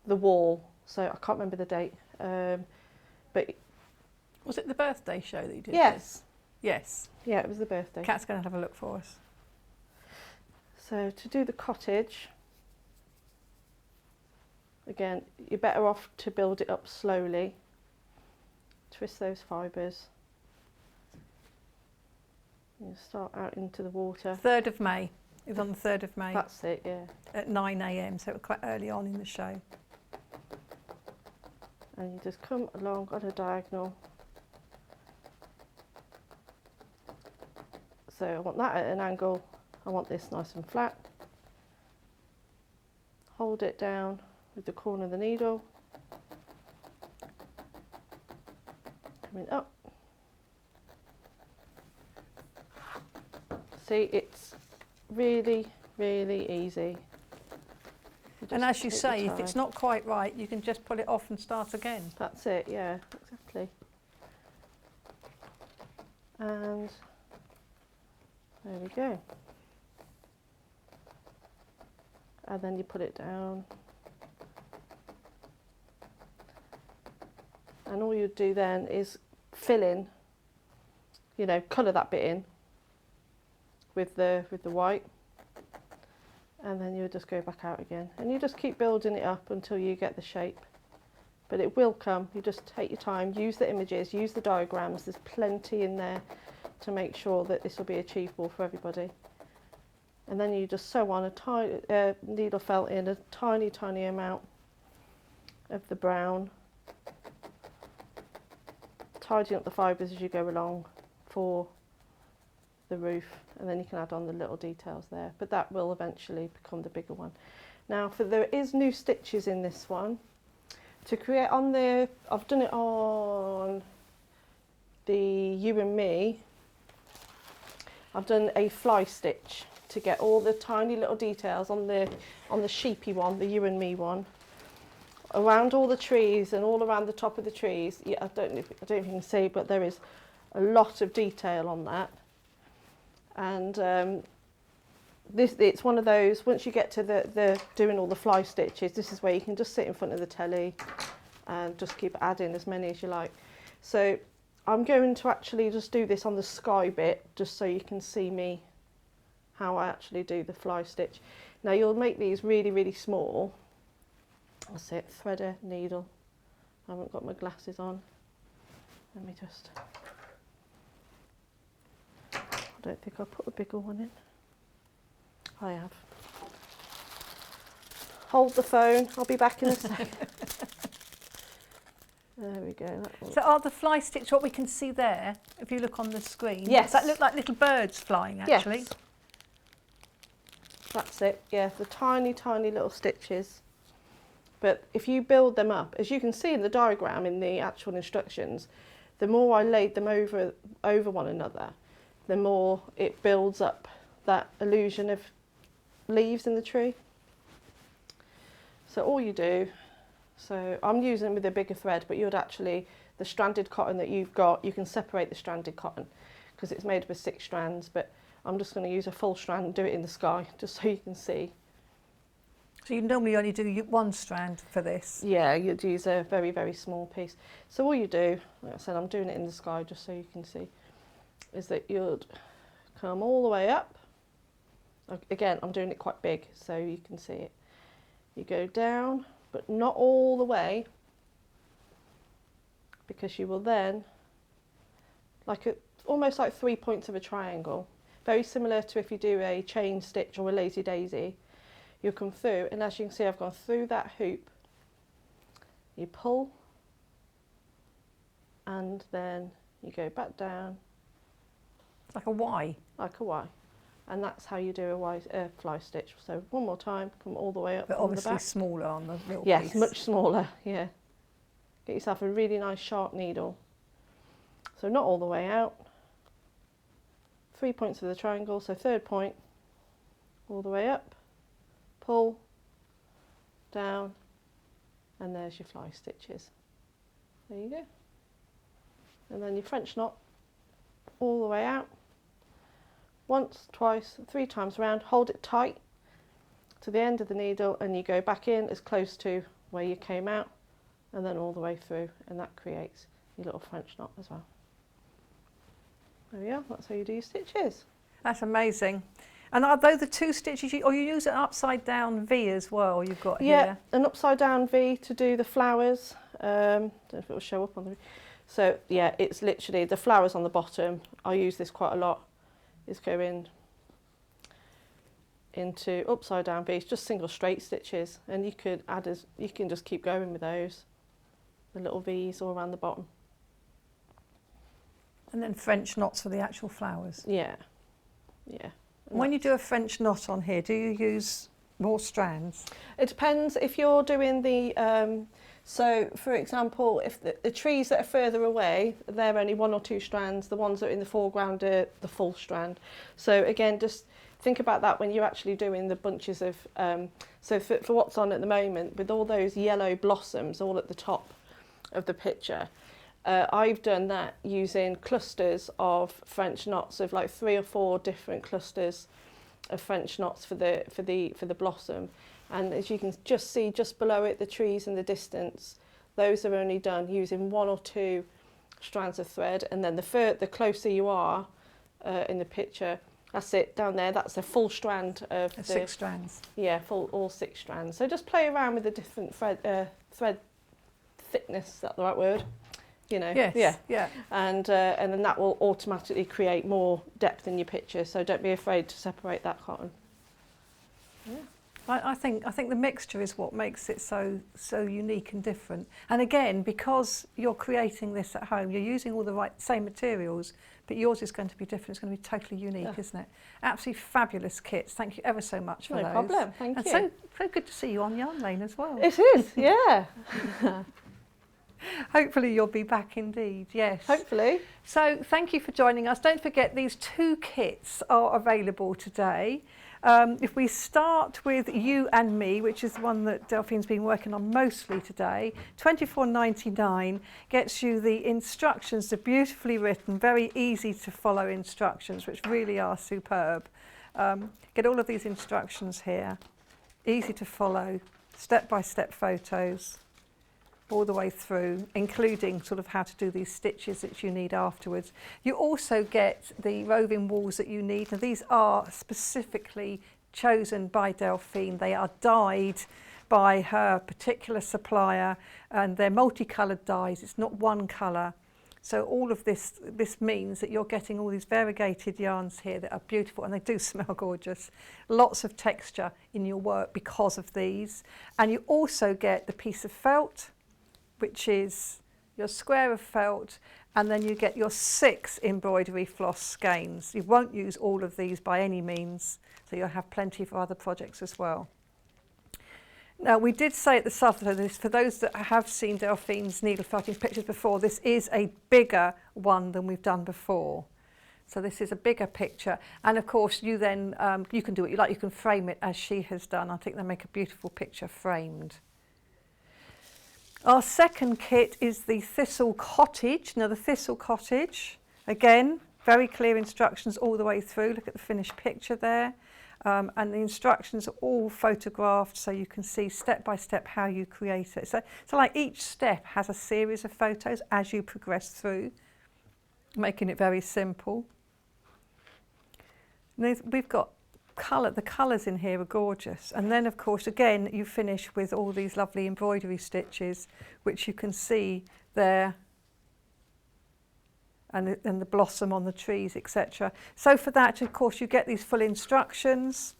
wall. So I can't remember the date, but was it the birthday show that you did? Yes. Yes. Yeah, it was the birthday. Kat's going to have a look for us. So to do the cottage, again, you're better off to build it up slowly. Twist those fibres. You start out into the water. 3rd of May. It was on the 3rd of May. That's it, yeah. At 9 a.m, so it was quite early on in the show. And you just come along on a diagonal. So I want that at an angle. I want this nice and flat. Hold it down with the corner of the needle. Coming up. See, it's really, really easy. And as you say, if it's not quite right, you can just pull it off and start again. That's it, yeah, exactly. And there we go. And then you put it down. And all you do then is fill in, you know, colour that bit in with the white. And then you just go back out again. And you just keep building it up until you get the shape. But it will come. You just take your time, use the images, use the diagrams. There's plenty in there to make sure that this will be achievable for everybody. And then you just sew on a tiny needle felt in a tiny, tiny amount of the brown, tidying up the fibres as you go along for the roof, and then you can add on the little details there, but that will eventually become the bigger one. Now there is new stitches in this one to create on the, I've done it on the You and Me. I've done a fly stitch to get all the tiny little details on the sheepy one, the You and Me one, around all the trees and all around the top of the trees. Yeah, I don't know if you can see, but there is a lot of detail on that. And it's one of those, once you get to the doing all the fly stitches, this is where you can just sit in front of the telly and just keep adding as many as you like. So I'm going to actually just do this on the sky bit, just so you can see me how I actually do the fly stitch. Now you'll make these really, really small. That's it, threader, needle. I haven't got my glasses on. Let me just... I don't think I'll put a bigger one in. I have. Hold the phone, I'll be back in a second. There we go. So are the fly stitch what we can see there, if you look on the screen? Yes. Does that look like little birds flying actually? Yes. That's it, yeah, the tiny, tiny little stitches. But if you build them up, as you can see in the diagram in the actual instructions, the more I laid them over one another, the more it builds up that illusion of leaves in the tree. So all you do, so I'm using with a bigger thread, but you'd actually, the stranded cotton that you've got, you can separate the stranded cotton because it's made up of 6 strands, but I'm just going to use a full strand and do it in the sky just so you can see. So you normally only do 1 strand for this? Yeah, you'd use a very, very small piece. So all you do, like I said, I'm doing it in the sky just so you can see, is that you'd come all the way up. Again, I'm doing it quite big so you can see it. You go down, but not all the way, because you will then, almost like 3 points of a triangle, very similar to if you do a chain stitch or a lazy daisy. You'll come through, and as you can see, I've gone through that hoop. You pull, and then you go back down. It's like a Y. Like a Y. And that's how you do a Y fly stitch. So one more time, come all the way up. But from obviously the back. smaller on the little Yes, piece. much smaller, yeah. Get yourself a really nice sharp needle. So not all the way out. 3 points of the triangle, so 3rd point, all the way up, pull, down, and there's your fly stitches. There you go. And then your French knot all the way out. Once, twice, 3 times round, hold it tight to the end of the needle, and you go back in as close to where you came out, and then all the way through, and that creates your little French knot as well. There we are, that's how you do your stitches. That's amazing. And are those the two stitches, or you use an upside down V as well, you've got Yeah, here? an upside down V to do the flowers. Don't know if it will show up on the... So yeah, it's literally the flowers on the bottom. I use this quite a lot, is going into upside down V's, just single straight stitches, and you could add as you can just keep going with those, the little V's all around the bottom. And then French knots for the actual flowers. Yeah, yeah. When you do a French knot on here, do you use more strands? It depends if you're doing the, so for example, if the trees that are further away, they're only 1 or 2 strands, the ones that are in the foreground are the full strand. So again, just think about that when you're actually doing the bunches of, so for what's on at the moment, with all those yellow blossoms all at the top of the picture, I've done that using clusters of French knots, of like 3 or 4 different clusters of French knots for the blossom. And as you can just see just below it, the trees in the distance, those are only done using 1 or 2 strands of thread. And then the closer you are in the picture, that's it down there, that's a full strand of 6 strands. Yeah, all 6 strands. So just play around with the different thread thickness, is that the right word? You know, yes, yeah. And then that will automatically create more depth in your picture. So don't be afraid to separate that cotton. Yeah. I think the mixture is what makes it so unique and different. And again, because you're creating this at home, you're using all the same materials, but yours is going to be different. It's going to be totally unique, isn't it? Absolutely fabulous kits. Thank you ever so much for those. No problem. Thank you. And so good to see you on Yarn Lane as well. It is, yeah. Hopefully you'll be back indeed, yes. Hopefully. So thank you for joining us. Don't forget these 2 kits are available today. If we start with You and Me, which is the one that Delphine's been working on mostly today, $24.99 gets you the instructions, the beautifully written, very easy to follow instructions, which really are superb. Get all of these instructions here, easy to follow, step-by-step photos, all the way through, including sort of how to do these stitches that you need afterwards. You also get the roving wools that you need, and these are specifically chosen by Delphine. They are dyed by her particular supplier, and they're multicoloured dyes. It's not one colour. So all of this means that you're getting all these variegated yarns here that are beautiful, and they do smell gorgeous. Lots of texture in your work because of these. And you also get the piece of felt, which is your square of felt, and then you get your 6 embroidery floss skeins. You won't use all of these by any means, so you'll have plenty for other projects as well. Now, we did say at the start of this, for those that have seen Delphine's needle felting pictures before, this is a bigger one than we've done before. So this is a bigger picture, and of course you then, you can do what you like, you can frame it as she has done. I think they make a beautiful picture framed. Our second kit is the Thistle Cottage. Now the Thistle Cottage, again, very clear instructions all the way through. Look at the finished picture there. And the instructions are all photographed so you can see step by step how you create it. So like each step has a series of photos as you progress through, making it very simple. We've got the colours in here are gorgeous, and then of course again you finish with all these lovely embroidery stitches which you can see there, and the blossom on the trees, etc. So for that, of course, you get these full instructions.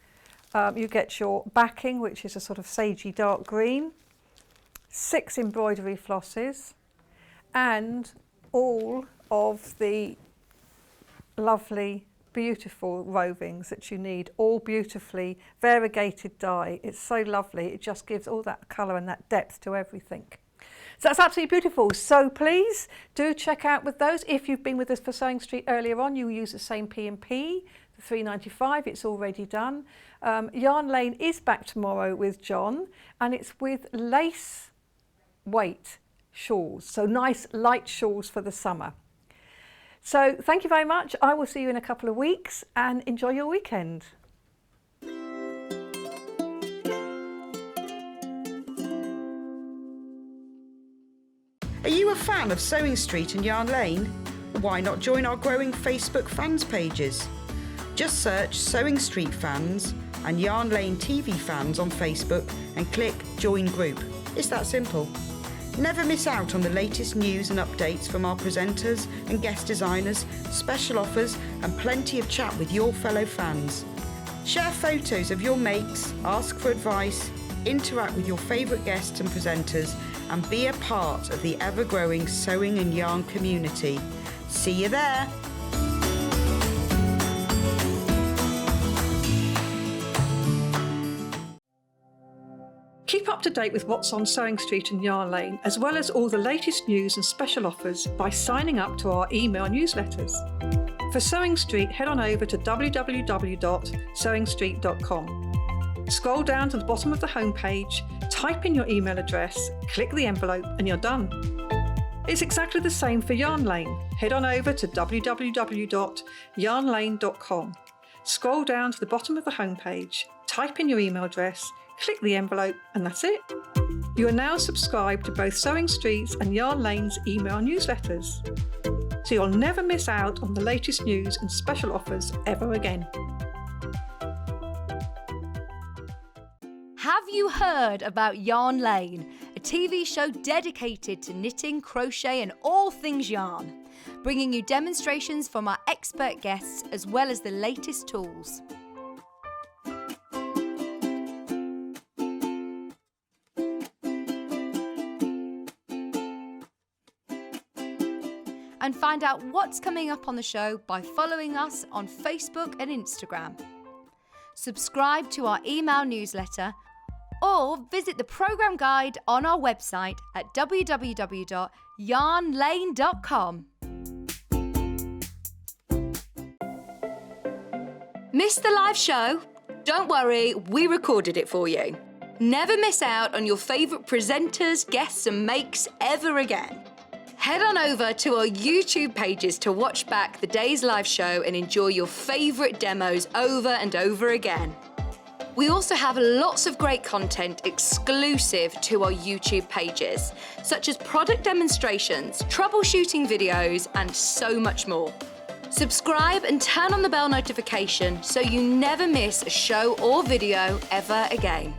You get your backing, which is a sort of sagey dark green, 6 embroidery flosses, and all of the lovely beautiful rovings that you need, all beautifully variegated dye. It's so lovely. It just gives all that colour and that depth to everything. So that's absolutely beautiful. So please do check out with those. If you've been with us for Sewing Street earlier on, you use the same P&P, the $3.95. It's already done. Yarn Lane is back tomorrow with John, and it's with lace weight shawls. So nice light shawls for the summer. So thank you very much. I will see you in a couple of weeks, and enjoy your weekend. Are you a fan of Sewing Street and Yarn Lane? Why not join our growing Facebook fans pages? Just search Sewing Street Fans and Yarn Lane TV Fans on Facebook and click Join Group. It's that simple. Never miss out on the latest news and updates from our presenters and guest designers, special offers and plenty of chat with your fellow fans. Share photos of your makes, ask for advice, interact with your favourite guests and presenters and be a part of the ever-growing sewing and yarn community. See you there! Keep up to date with what's on Sewing Street and Yarn Lane, as well as all the latest news and special offers by signing up to our email newsletters. For Sewing Street, head on over to www.sewingstreet.com. Scroll down to the bottom of the homepage, type in your email address, click the envelope, and you're done. It's exactly the same for Yarn Lane. Head on over to www.yarnlane.com. Scroll down to the bottom of the homepage, type in your email address, click the envelope, and that's it. You are now subscribed to both Sewing Street's and Yarn Lane's email newsletters, so you'll never miss out on the latest news and special offers ever again. Have you heard about Yarn Lane, a TV show dedicated to knitting, crochet and all things yarn, bringing you demonstrations from our expert guests as well as the latest tools. And find out what's coming up on the show by following us on Facebook and Instagram. Subscribe to our email newsletter or visit the programme guide on our website at www.yarnlane.com. Missed the live show? Don't worry, we recorded it for you. Never miss out on your favourite presenters, guests and makes ever again. Head on over to our YouTube pages to watch back the day's live show and enjoy your favourite demos over and over again. We also have lots of great content exclusive to our YouTube pages, such as product demonstrations, troubleshooting videos, and so much more. Subscribe and turn on the bell notification so you never miss a show or video ever again.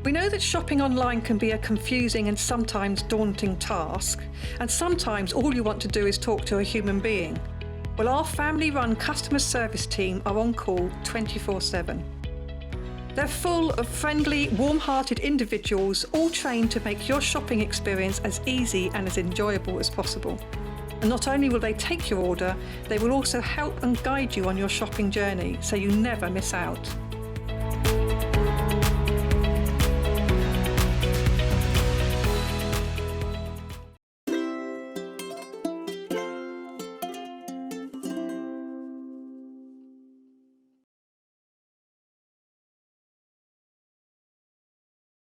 We know that shopping online can be a confusing and sometimes daunting task, and sometimes all you want to do is talk to a human being. Well, our family-run customer service team are on call 24/7. They're full of friendly, warm-hearted individuals, all trained to make your shopping experience as easy and as enjoyable as possible. And not only will they take your order, they will also help and guide you on your shopping journey, so you never miss out.